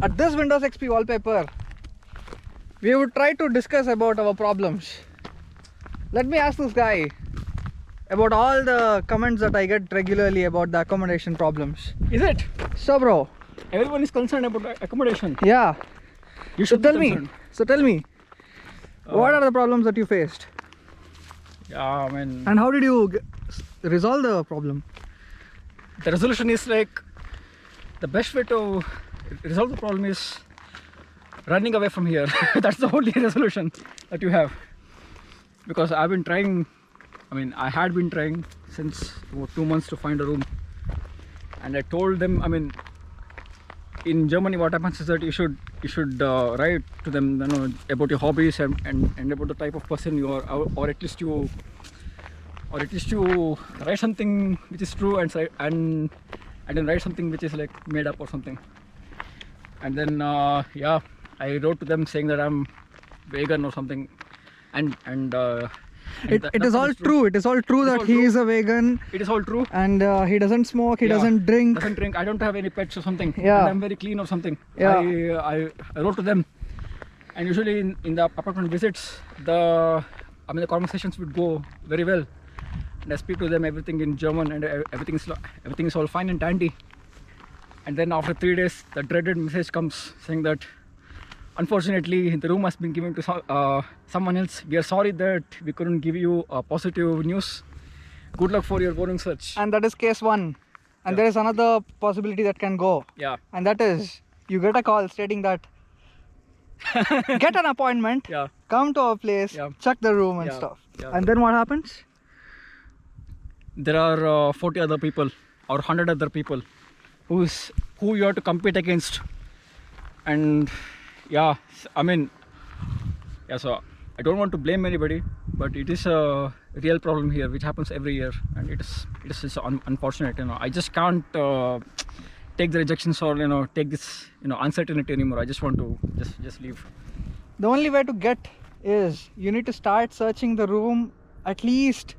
At this Windows XP wallpaper, we would try to discuss about our problems. Let me ask this guy about all the comments that I get regularly about the accommodation problems. Is it? So bro, Everyone is concerned about accommodation. yeah, You should tell be me. concerned. So tell me, what are the problems that you faced? Yeah, I mean, And how did you resolve the problem? the resolution is like the best way to resolve the problem is running away from here. That's the only resolution that you have. Because I've been trying, I had been trying since about 2 months to find a room. And I told them, in Germany what happens is that you should write to them, about your hobbies and about the type of person you are, or at least you write something which is true and then write something which is like made up or something. And then yeah, I wrote to them saying that I'm vegan or something, and It is all true. It is all true that he is a vegan. It is all true. And he doesn't smoke. He doesn't drink. I don't have any pets or something. Yeah. And I'm very clean or something. Yeah. I wrote to them, and usually in the apartment visits, the conversations would go very well, and I speak to them everything in German, and everything is all fine and dandy. And then after 3 days, the dreaded message comes saying that unfortunately the room has been given to someone else. We are sorry that we couldn't give you positive news. Good luck for your boring search. And that is case one. And Yeah. there is another possibility that can go. Yeah. And that is, you get a call stating that get an appointment, Yeah. come to our place, Yeah. check the room and Yeah. stuff. Yeah. And then what happens? There are 40 other people or 100 other people who you have to compete against. And yeah, so I don't want to blame anybody, but it is a real problem here which happens every year, and it is unfortunate. I just can't take the rejections or take this uncertainty anymore. I just want to just leave. The only way to get is you need to start searching the room at least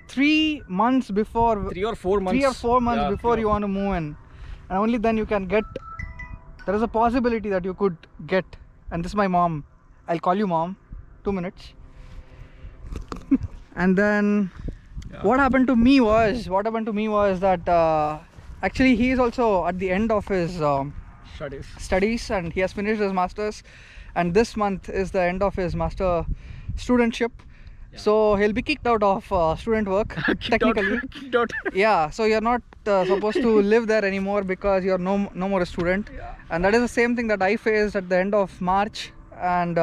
3 months before. 3 or 4 months. 3 or 4 months Yeah, before yeah. you want to move in. And only then you can get. There is a possibility that you could get. And this is my mom. I'll call you mom. 2 minutes. And then Yeah. what happened to me was that actually he is also at the end of his studies, and he has finished his masters, and this month is the end of his master studentship. Yeah. So he'll be kicked out of student work technically. Kicked out. Yeah, so you're not supposed to live there anymore because you're no more a student. Yeah. And that is the same thing that I faced at the end of March. And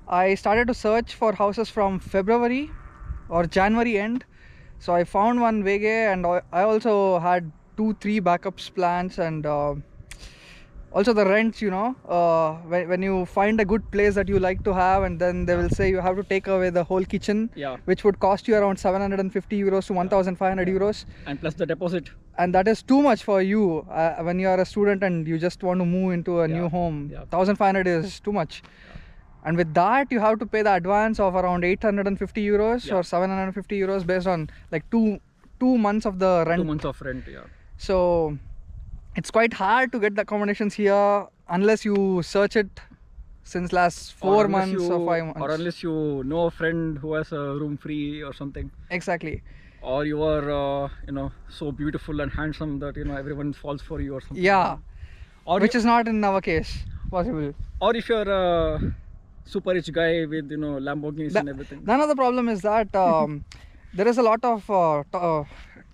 I started to search for houses from February or January end. So I found one Vege, and I also had 2-3 backups plans, and also the rents, when you find a good place that you like to have, and then they will say you have to take away the whole kitchen, Yeah. which would cost you around 750 euros to 1500 euros. And plus the deposit. And that is too much for you when you are a student and you just want to move into a Yeah. new home. Yeah. 1500 is too much. And with that, you have to pay the advance of around 850 euros Yeah. or 750 euros based on like two months of the rent. 2 months of rent. Yeah. So it's quite hard to get the accommodations here unless you search it since last 4 months or 5 months. Or unless you know a friend who has a room free or something. Exactly. Or you are so beautiful and handsome that everyone falls for you or something. Yeah. Or Which is not in our case possible. or if you're a super rich guy with Lamborghinis and everything. None of the problem is that there is a lot of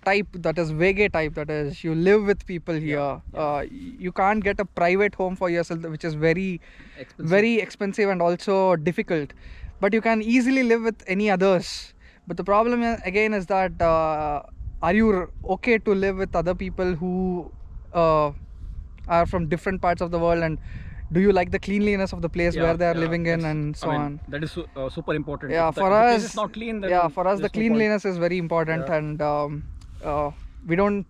type that is Vege type, that is you live with people here. You can't get a private home for yourself, which is very Expensive. very expensive and also difficult, but you can easily live with any others. But the problem again is that are you okay to live with other people who are from different parts of the world, and do you like the cleanliness of the place where they are living in, and so on. That is super important. Yeah, If for the place us, is not clean, then yeah, for us the there's no point. cleanliness is very important. Yeah. And we don't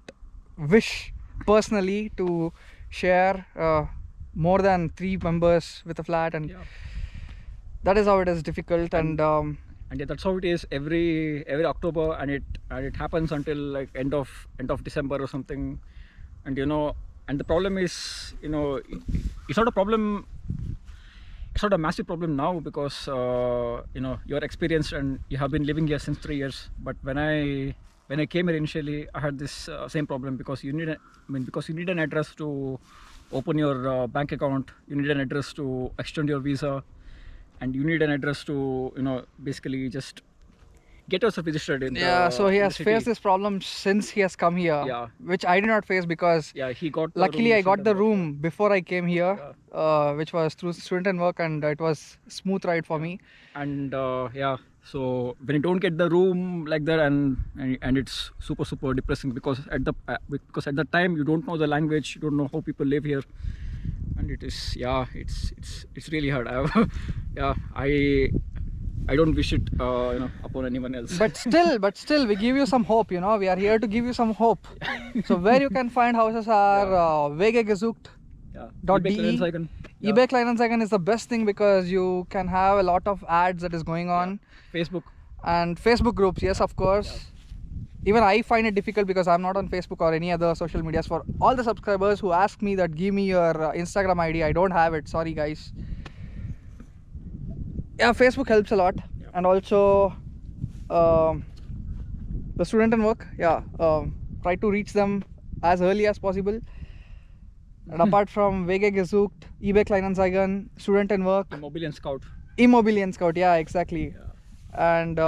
wish personally to share more than 3 members with a flat, and Yeah. that is how it is difficult. And And yeah, that's how it is every October, and it happens until like end of December or something. And and the problem is, it's not a problem. It's not a massive problem now because you're experienced and you have been living here since 3 years. But when I came here initially, I had this same problem because you need an address to open your bank account. You need an address to extend your visa, and you need an address to basically just get yourself registered in so he in the has city. faced this problem since he has come here. Yeah. Which I did not face because Yeah, he got the luckily room I got the Student Work. room before I came here, which was through Student and Work, and it was smooth ride for me. And so when you don't get the room like that, and it's super depressing because at that time you don't know the language, you don't know how people live here, and it's really hard. I don't wish it upon anyone else. But still, we give you some hope. We are here to give you some hope. So where you can find houses are Wegegesucht. yeah. .de. Kleinanzeigen. Yeah. eBay Kleinanzeigen is the best thing because you can have a lot of ads that is going on. Facebook. And Facebook groups, yes, of course. Even I find it difficult because I'm not on Facebook or any other social medias. For all the subscribers who ask me that give me your Instagram ID, I don't have it. Sorry, guys. Yeah, Facebook helps a lot. Yeah. And also the Student and Work. Yeah, try to reach them as early as possible. And apart from Wegegesucht, eBay Kleinanzeigen, Student and Work, Immobilien Scout. Immobilien Scout, yeah, exactly. Yeah. And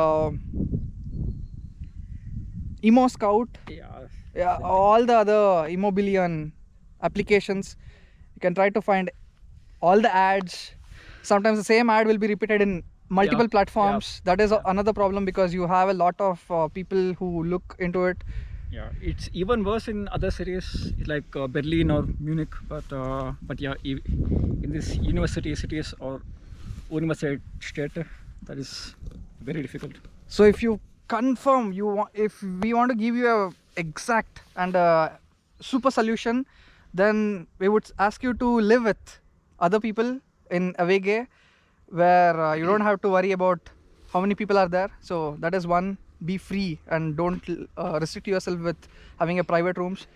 Immo Scout, Yeah. all the other Immobilien applications. You can try to find all the ads. Sometimes the same ad will be repeated in multiple Yeah, platforms. That is another problem because you have a lot of people who look into it. Yeah, it's even worse in other cities like Berlin or Munich. But yeah, in this cities or Universität, that is very difficult. So if you confirm if we want to give you a exact and a super solution, then we would ask you to live with other people in a WG where you don't have to worry about how many people are there. So that is one. Be free and don't restrict yourself with having a private rooms.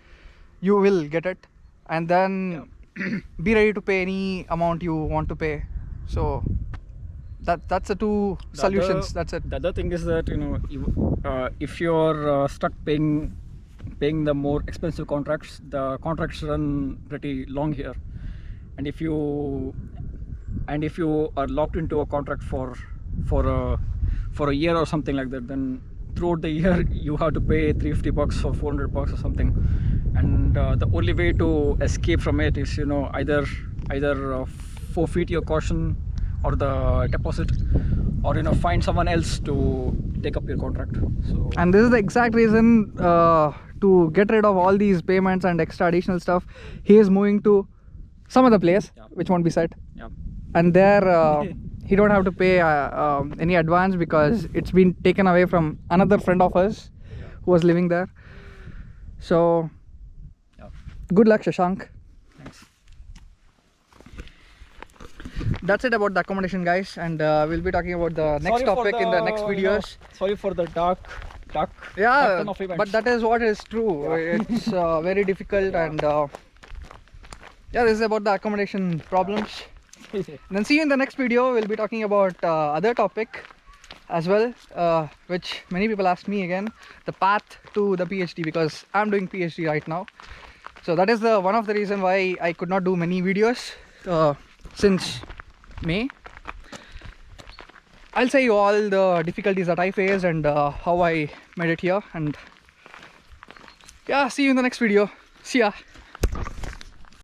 You will get it, and then be ready to pay any amount you want to pay. So that's the two solutions. That's it. The other thing is that if you're stuck paying the more expensive contracts, the contracts run pretty long here, and if you are locked into a contract for a year or something like that, then throughout the year you have to pay $350 or $400 or something, and the only way to escape from it is either forfeit your caution or the deposit, or find someone else to take up your contract. So And this is the exact reason to get rid of all these payments and extra additional stuff. He is moving to some other place, which won't be said, yeah. and there he don't have to pay any advance because it's been taken away from another friend of us who was living there. So Yeah. good luck, Shashank. Thanks. That's it about the accommodation, guys, and we'll be talking about the next Sorry for topic in the next videos. Sorry for the dark Yeah, turn of events. but that is what is true. It's very difficult, and yeah, this is about the accommodation problems. Then see you in the next video. We'll be talking about other topic as well, which many people ask me again, the path to the PhD, because I'm doing PhD right now. So that is one of the reason why I could not do many videos since May. I'll say you all the difficulties that I faced and how I made it here, and yeah, see you in the next video. See ya.